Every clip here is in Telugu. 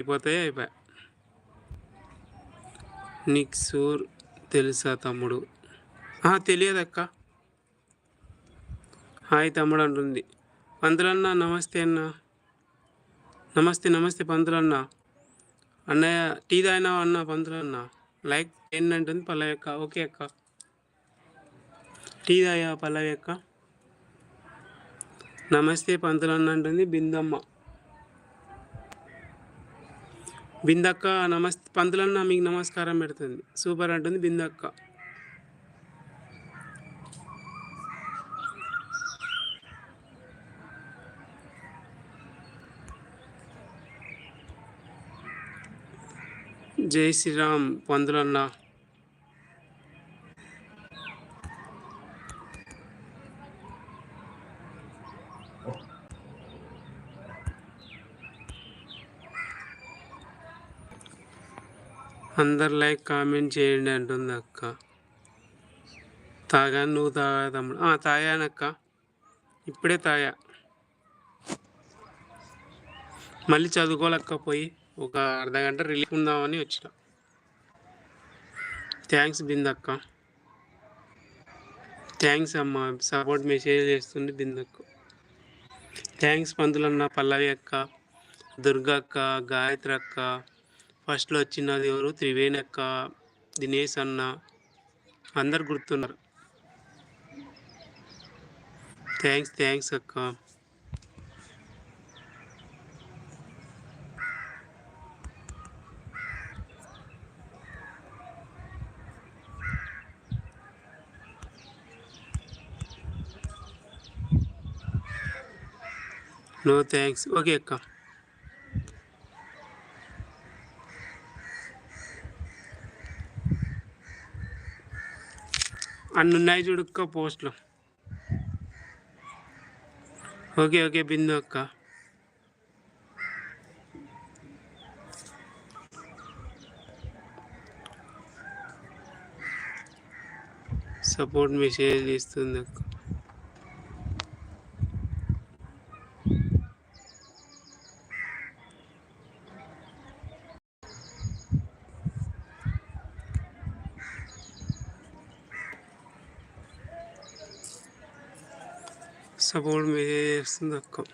అయిపోతాయి అయిపోయా. నీకు సూర్ తెలుసా తమ్ముడు? తెలియదక్క. హాయ్ తమ్ముడు అంటుంది. పంతులన్న నమస్తే అన్న. నమస్తే నమస్తే పంతులన్న. అన్నయ్య టీ తాగినావా అన్న? పంతులన్న లైక్ ఏంటంటుంది పల్లవి అక్క. ఓకే అక్క. టీ తాగా పల్లవి అక్క. నమస్తే పంతులన్న అంటుంది బిందమ్మ. బిందక్క నమస్తే పంతులన్న మీకు నమస్కారం పెడుతుంది. సూపర్ అంటుంది బిందక్క. జై శ్రీరామ్ పంతులన్న. అందరు లైక్ కామెంట్ చేయండి అంటుంది అక్క. తాగాను, నువ్వు తాగా తమ్ముడు? తాగానక్క, ఇప్పుడే తాగా. మళ్ళీ చదువుకోలేక పోయి ఒక అర్ధగంట రిలీఫ్ ఉందామని వచ్చిన. థ్యాంక్స్ బిందక్క. థ్యాంక్స్ అమ్మ, సపోర్ట్ మెసేజ్ చేస్తుంది బిందక్క. థ్యాంక్స్ పంతులన్న, పల్లవి అక్క, దుర్గక్క, గాయత్రి అక్క, ఫస్ట్లో వచ్చినది ఎవరు త్రివేణి అక్క, దినేష్ అన్న, అందరు గుర్తున్నారు. థ్యాంక్స్ అక్క. No thanks. ఓకే అక్క. అన్ని ఉన్నాయి చూడుక్క పోస్ట్లో. ఓకే బిందు అక్క. సపోర్ట్ మెసేజ్ ఇస్తుంది అక్క. సపోర్ట్ మెసేజ్ చేస్తుంది అక్క.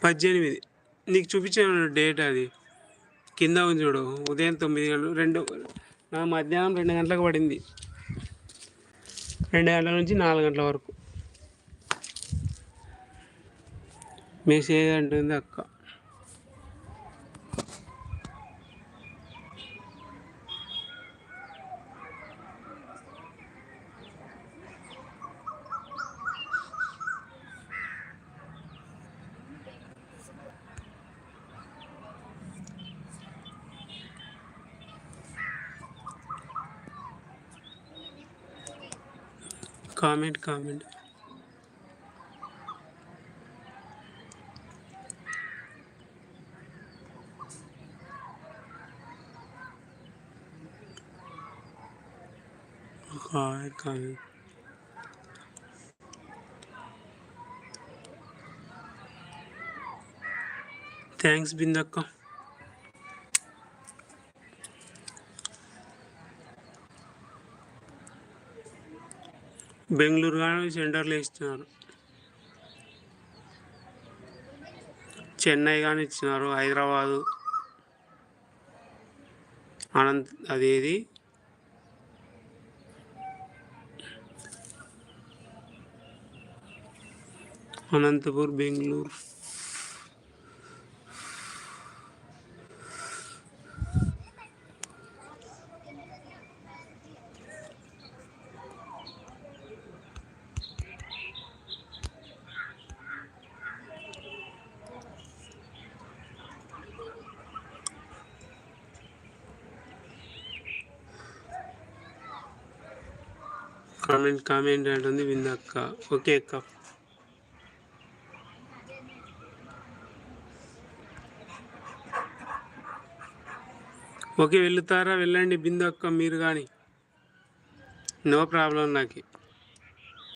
పద్దెనిమిది నీకు చూపించాను డేట్, అది కింద ఉంది చూడు. ఉదయం 9 గంటలు మధ్యాహ్నం 2 గంటలకు పడింది. 2 గంటల నుంచి 4 గంటల వరకు మెసేజ్ అంటుంది అక్క. కామెంట్ కామెంట్ థ్యాంక్స్ బిందక్క. బెంగళూరు కానీ సెంటర్లో ఇస్తున్నారు, చెన్నై కానీ ఇచ్చినారు, హైదరాబాదు, అదేది అనంతపూర్, బెంగళూరు. కామెంట్ అంటుంది విందక్క. ఓకే అక్క. ఓకే వెళ్తారా? వెళ్ళండి బిందు అక్క మీరు కానీ, నో ప్రాబ్లం నాకు.